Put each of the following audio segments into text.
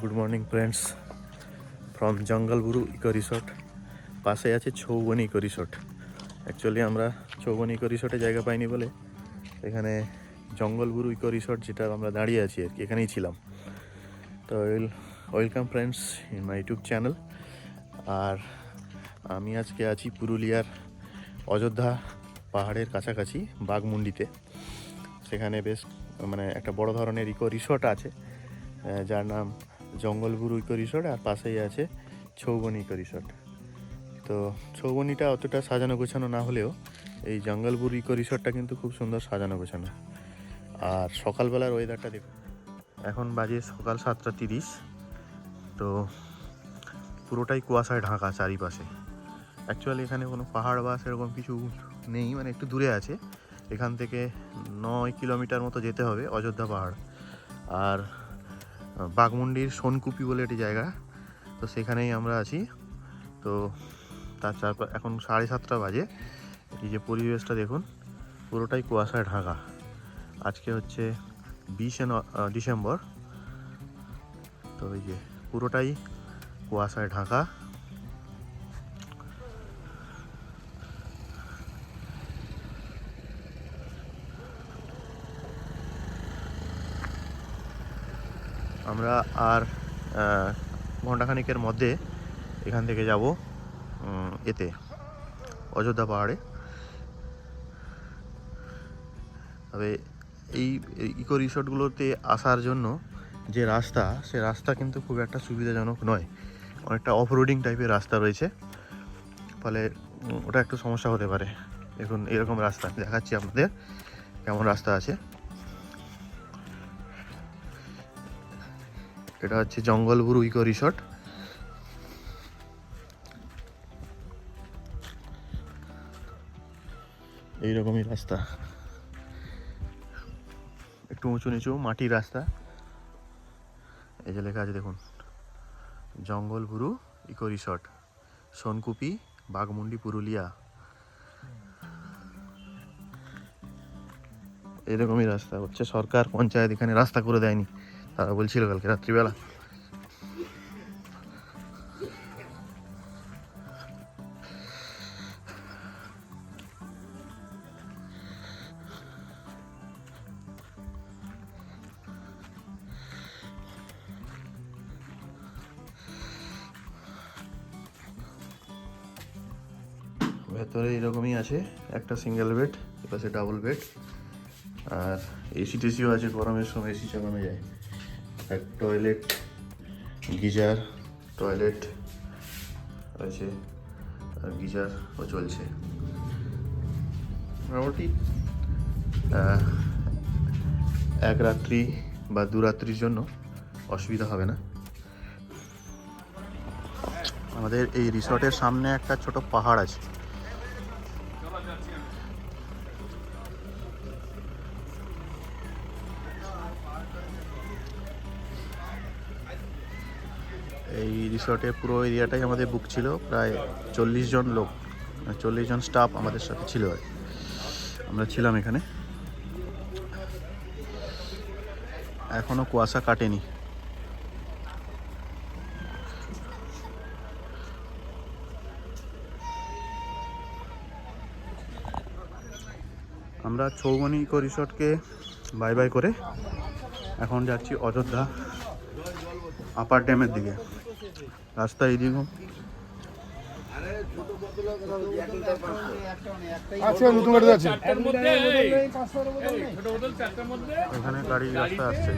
Good morning friends from Jangalburu eco resort. পাশে আছে ছৌবনি eco resort. Actually আমরা ছৌবনি ইকো রিসর্টে জায়গা পাইনি বলে এখানে জঙ্গলবুরু ইকো রিসর্ট, যেটা আমরা দাঁড়িয়ে আছি আর কি, এখানেই ছিলাম। তো welcome friends in my YouTube channel. আর আমি আজকে আছি পুরুলিয়ার অযোধ্যা পাহাড়ের কাছাকাছি বাঘমুন্ডিতে। সেখানে বেশ একটা বড় ধরনের ইকো রিসর্ট আছে, যার নাম জঙ্গলবুরু ইকো রিসর্ট, আর পাশেই আছে ছৌবনি ইকো রিসর্ট। তো ছৌবনিটা অতটা সাজানো গোছানো না হলেও এই জঙ্গলবুরু ইকো রিসর্টটা কিন্তু খুব সুন্দর সাজানো গোছানো। আর সকালবেলার ওয়েদারটা দেখুন, এখন বাজে সকাল 7:30। তো পুরোটাই কুয়াশায় ঢাকা চারিপাশে। অ্যাকচুয়ালি এখানে কোনো পাহাড় বা সেরকম কিছু নেই, একটু দূরে আছে। এখান থেকে 9 কিলোমিটার মতো যেতে হবে অযোধ্যা পাহাড়। আর বাঘমুন্ডির সোনকুপি বলে একটি জায়গা, তো সেখানেই আমরা আছি। তো তার এখন 7:30 বাজে। এই যে পরিবেশটা দেখুন, পুরোটাই কুয়াশায় ঢাকা। আজকে হচ্ছে 20 ডিসেম্বর। তো এই যে পুরোটাই কুয়াশায় ঢাকা। আমরা আর ঘণ্টাখানিকের মধ্যে এখান থেকে যাব এতে অযোধ্যা পাহাড়ে। তবে এই ইকো রিসর্টগুলোতে আসার জন্য যে রাস্তা, সে রাস্তা কিন্তু খুব একটা সুবিধাজনক নয়। অনেকটা অফ রোডিং টাইপের রাস্তা রয়েছে, ফলে ওটা একটু সমস্যা হতে পারে। দেখুন এরকম রাস্তা দেখাচ্ছি আপনাদের, কেমন রাস্তা আছে। এটা হচ্ছে জঙ্গলবুরু ইকো রিসর্ট। এইরকমই রাস্তা, একটু উঁচু নিচু মাটির রাস্তা। এই যে লেখা আছে দেখুন, জঙ্গলবুরু ইকো রিসর্ট, সোনকুপি, বাঘমুন্ডি, পুরুলিয়া। এরকমই রাস্তা হচ্ছে। সরকার পঞ্চায়েত এখানে রাস্তা করে দেয়নি, তারা বলছিল কালকে রাত্রিবেলা। ভেতরে এরকমই আছে, একটা সিঙ্গেল বেড, এপাশে ডাবল বেড, আর এসি টেসিও আছে। গরমের সময় এসি চালানো যায়। এক টয়লেট, গিজার, টয়লেট আছে, আর গিজারও চলছে। মোটামুটি এক রাত্রি বা 2 রাত্রির জন্য অসুবিধা হবে না। আমাদের এই রিসর্টের সামনে একটা ছোট পাহাড় আছে। এই রিসর্টে পুরো এরিয়াটাই আমাদের বুক ছিল। প্রায় 40 জন লোক, 40 জন স্টাফ আমাদের সাথে ছিল। আমরা ছিলাম এখানে। এখনো কুয়াশা কাটেনি। আমরা ছৌবনি ইকো রিসর্টকে বাই বাই করে এখন যাচ্ছি অযোধ্যা আপার ড্যামের দিকে। রাস্তা এইদিকে এখানে গাড়ি রাস্তা আসছে।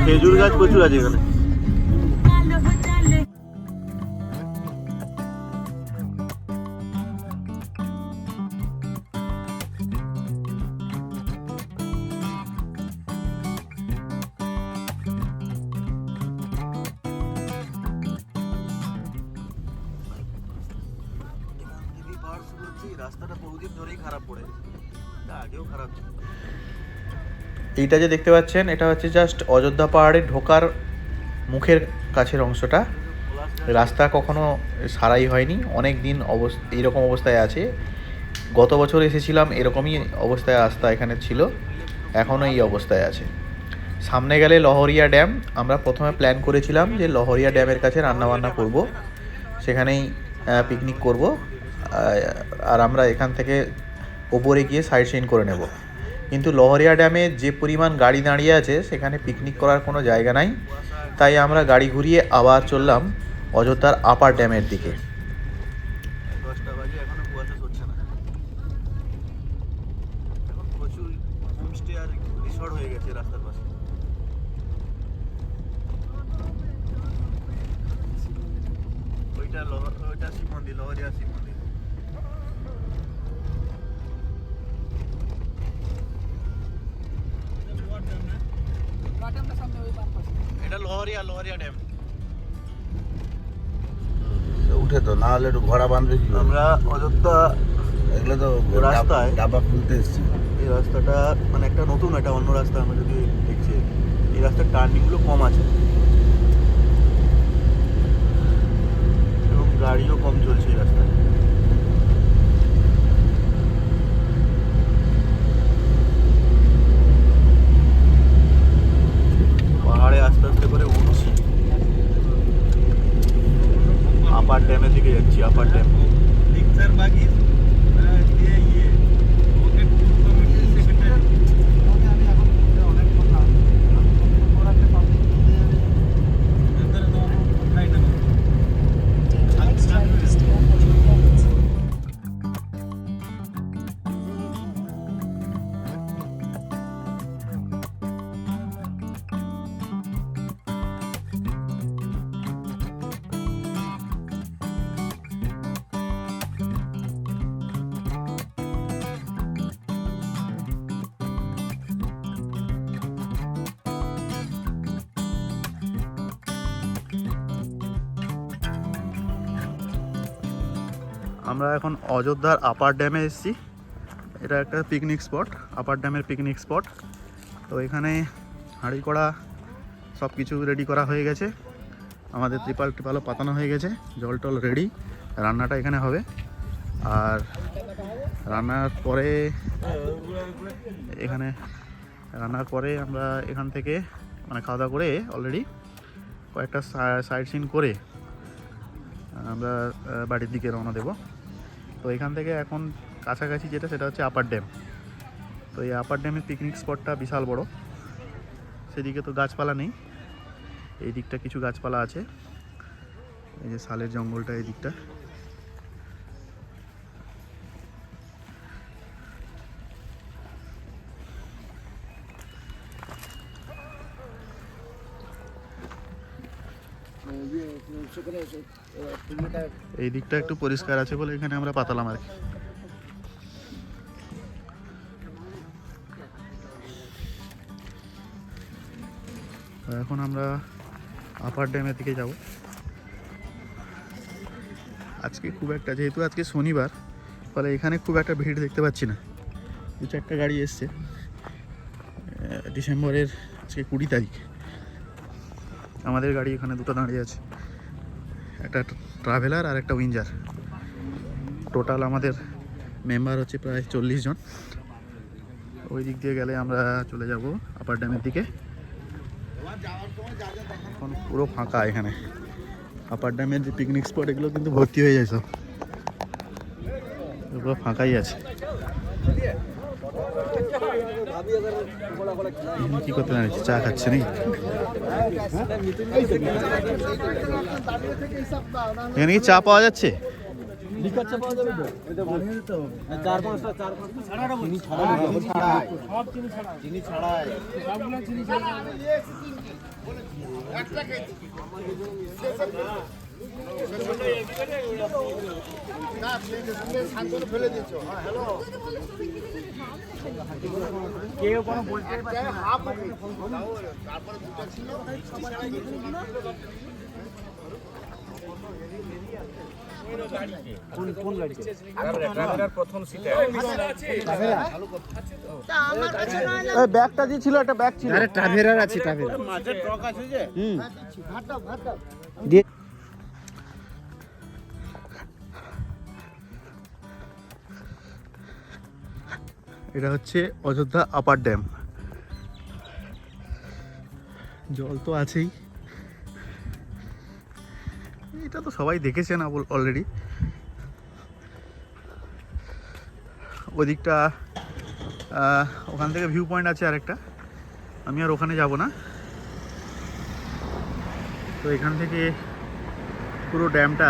খেজুর গাছ প্রচুর আছে এখানে। রাস্তাটা বহুদিন ধরেই খারাপ পড়ে আগেও খারাপ ছিল। এইটা যে দেখতে পাচ্ছেন এটা হচ্ছে জাস্ট অযোধ্যা পাহাড়ে ঢোকার মুখের কাছের অংশটা। রাস্তা কখনো সারাই হয়নি, অনেক দিন এইরকম অবস্থায় আছে। গত বছর এসেছিলাম এরকমই অবস্থায় রাস্তা এখানে ছিল, এখনও এই অবস্থায় আছে। সামনে গেলে লহরিয়া ড্যাম, আমরা প্রথমে প্ল্যান করেছিলাম যে লহরিয়া ড্যামের কাছে রান্নাবান্না করব, সেখানেই পিকনিক করব, আর আমরা এখান থেকে ওপরে গিয়ে সাইট সিন করে নেব। কিন্তু লহরিয়া ড্যামে যে পরিমাণ গাড়ি দাঁড়িয়ে আছে সেখানে পিকনিক করার কোনো জায়গা নাই, তাই আমরা গাড়ি ঘুরিয়ে আবার চললাম অযোধ্যার আপার ড্যামের দিকে। 10টা বাজে, এখনো কুয়াশা সরছে না। এখন প্রচুর হোমস্টে আর রিসর্ট হয়ে গেছে রাস্তার পাশে। ওইটা শিব মন্দির, লহরিয়া শিব মন্দির। এটা লহরিয়া ড্যাম। উঠে তো না হলে একটু ঘোড়া বাঁধবে কি? আমরা অযোধ্যা এগুলো তো রাস্তায় ডাবা খুলতে এসছি। এই রাস্তাটা মানে একটা নতুন, একটা অন্য রাস্তা আমরা যদি দেখছি। এই রাস্তার টার্নিংগুলো কম আছে এবং গাড়িও কম চলছে এই রাস্তায়। পাহাড়ে আস্তে আস্তে করে উঠছি, আপার ড্যামের দিকে যাচ্ছি। আপার ড্যাম আমরা এখন অযোধ্যার আপার ড্যামে এসেছি। এটা একটা পিকনিক স্পট, আপার ড্যামের পিকনিক স্পট। তো এখানে হাঁড়ি কড়া সব কিছু রেডি করা হয়ে গেছে, আমাদের ত্রিপালও পাতানো হয়ে গেছে, জল টল রেডি। রান্নাটা এখানে হবে, আর রান্নার পরে আমরা এখান থেকে মানে খাওয়া দাওয়া করে অলরেডি কয়েকটা সাইট সিন করে আমরা বাড়ির দিকে রওনা দেব। তো এখান থেকে এখন কাছাকাছি যেটা সেটা হচ্ছে আপার ড্যাম। তো এই আপার ড্যামের পিকনিক স্পটটা বিশাল বড়, সেদিকে তো গাছপালা নেই, এই দিকটা কিছু গাছপালা আছে। এই যে শালের জঙ্গলটা এই দিকটা। এই দিকটা একটু পরিষ্কার আছে বলে এখানে আমরা পাতালাম আর কি। এখন আমরা আপার ড্যামের দিকে যাব। আজকে খুব একটা, যেহেতু আজকে শনিবার, ফলে এখানে খুব একটা ভিড় দেখতে পাচ্ছি না। 2-4টা গাড়ি এসছে। ডিসেম্বরের আজকে 20 তারিখ। আমাদের গাড়ি এখানে দুটো দাঁড়িয়ে আছে, একটা ট্রাভেলার আর একটা উইঞ্জার। টোটাল আমাদের মেম্বার হচ্ছে প্রায় 40 জন। ওই দিক দিয়ে গেলে আমরা চলে যাব আপার ড্যামের দিকে। এখন পুরো ফাঁকা এখানে। আপার ড্যামের যে পিকনিক স্পট এগুলো কিন্তু ভর্তি হয়ে যায়, সব পুরো ফাঁকাই আছে। কি করতে জানিস? চা খাচ্ছে নাকি? এখানে কি চা পাওয়া যাচ্ছে? ফেলে দিচ্ছ। হ্যালো, কেউ কোনো বলতে পারছে না। তারপরে দুটো ছিল, কোন গাড়িতে? ট্রাভেলার প্রথম সিটে। ব্যাগটা যে ছিল একটা ব্যাগ ছিল। আরে ট্রাভেলার আছে, ট্রাভেলার। মাঝে ট্রাক আছে যে। দিয়ে এটা হচ্ছে অযোধ্যা আপার ড্যাম। জল তো আছেই, এটা তো সবাই দেখেছেন অলরেডি। ওদিকটা ওখান থেকে ভিউ পয়েন্ট আছে আরেকটা, আমি আর ওখানে যাব না। তো এখান থেকে পুরো ড্যামটা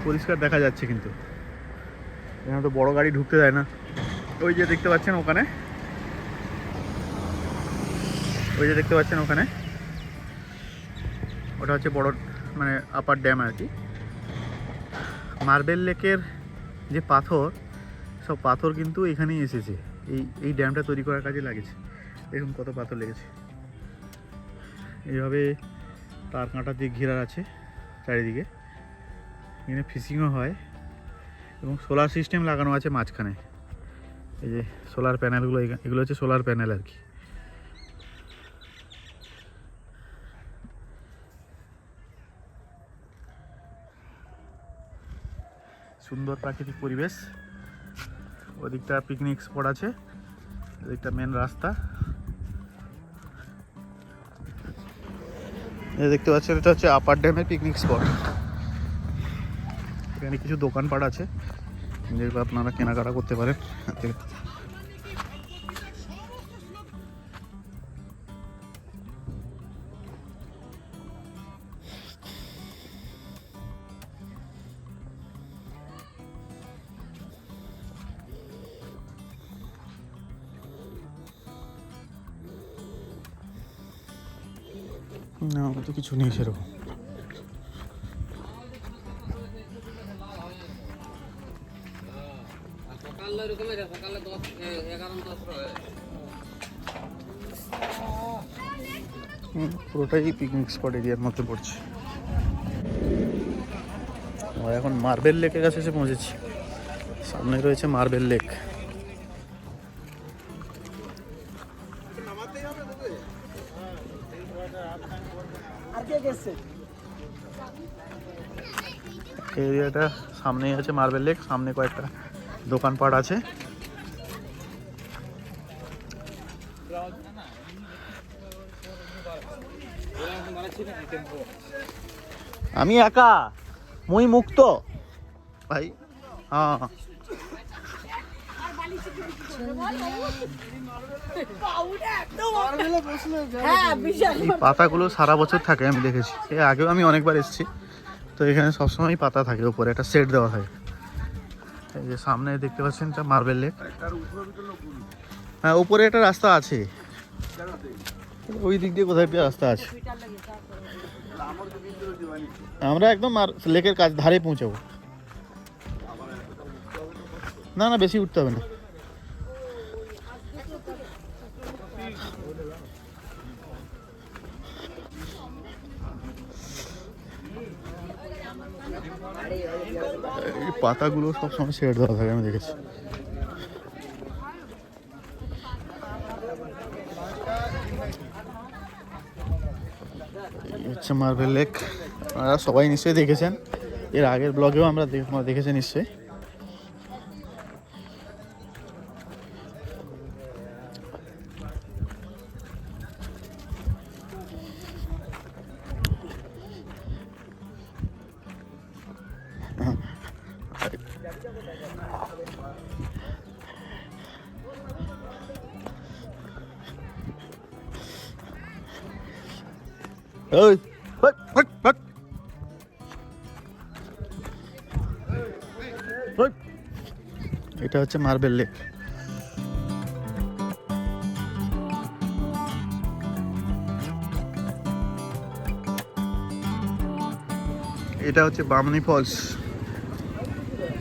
পরিষ্কার দেখা যাচ্ছে, কিন্তু এখানে তো বড় গাড়ি ঢুকতে দেয় না। ওই যে দেখতে পাচ্ছেন ওখানে, ওটা হচ্ছে বড় মানে আপার ড্যাম আর কি। মার্বেল লেকের যে পাথর, সব পাথর কিন্তু এখানেই এসেছে, এই ড্যামটা তৈরি করার কাজে লাগেছে। দেখুন কত পাথর লেগেছে। এইভাবে তার কাঁটা দিয়ে ঘেরা আছে চারিদিকে। এখানে ফিশিংও হয় এবং সোলার সিস্টেম লাগানো আছে মাঝখানে। এই যে সোলার প্যানেলগুলো, এগুলো হচ্ছে সোলার প্যানেল আর কি। সুন্দর প্রাকৃতিক পরিবেশ। ওদিকটা পিকনিক স্পট আছে, ওদিকটা মেন রাস্তা। এই দেখতে পাচ্ছেন, এটা হচ্ছে আপার ড্যামের পিকনিক স্পট। এখানে কিছু দোকানপাট আছে যেগুলো আপনারা কেনাকাটা করতে পারেন। না, আমার তো কিছু নেই সেরকম। পুরোটাই পিকনিক স্পট এরিয়ার মধ্যে পড়ছে। আমরা এখন মার্বেল লেকের কাছে এসে পৌঁছেছি। সামনে রয়েছে মার্বেল লেক। এরিয়াটা সামনেই আছে মার্বেল লেক, সামনে কয়েকটা দোকানপাট আছে। আমি একা, মুই মুক্ত ভাই। হ্যাঁ, এই পাতাগুলো সারা বছর থাকে, আমি দেখেছি। এর আগেও আমি অনেকবার এসেছি। তো এখানে সবসময় পাতা থাকে, উপরে একটা সেট দেওয়া থাকে। এই যে সামনে দেখতে পাচ্ছেন এটা মার্বেল লেক। হ্যাঁ, উপরে একটা রাস্তা আছে, ওই দিক দিয়ে কোথায় একটা রাস্তা আছে। আমরা একদম লেকের কাছ ধারে পৌঁছাবো। না না, বেশি উঠতে হবে না। এই পাতাগুলো সবসময় ছেড়ে দেওয়া থাকে, আমি দেখেছি। হচ্ছে মার্বেল লেক। আপনারা সবাই নিশ্চয়ই দেখেছেন, এর আগের ব্লগেও আমরা দেখেছি নিশ্চয়ই। ওই এটা হচ্ছে মার্বেল লেক। এটা হচ্ছে বামনি ফলস।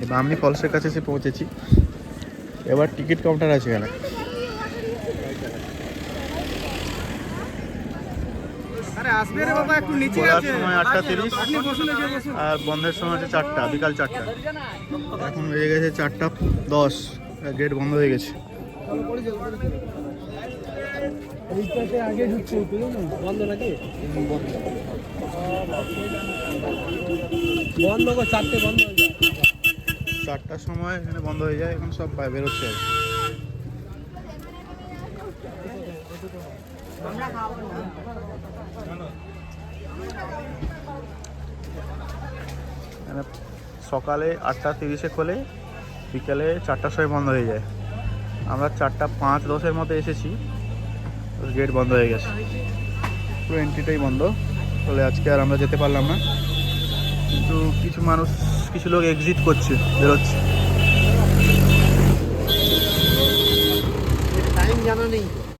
এই বামনি ফলসের কাছে এসে পৌঁছেছি। এবার টিকিট কাউন্টার আছে এখানে। খোলার সময় 8:30 আর বন্ধের সময় হচ্ছে 4টা, বিকাল 4টা। এখন বেজে গেছে 4:10, গেট বন্ধ হয়ে গেছে। বন্ধ 4টে বন্ধ হয়ে যায়। 4টার সময় এখানে বন্ধ হয়ে যায়, এখন সব বেরোচ্ছে আর কি। এখানে সকালে 8:30 খোলে, বিকালে 4টার সময় বন্ধ হয়ে যায়। আমরা 4:05-10 মধ্যে এসেছি, গেট বন্ধ হয়ে গেছে, পুরো এন্ট্রিটাই বন্ধ। ফলে আজকে আর আমরা যেতে পারলাম না, কিন্তু কিছু লোক এক্সিট করছে, বেরোচ্ছে।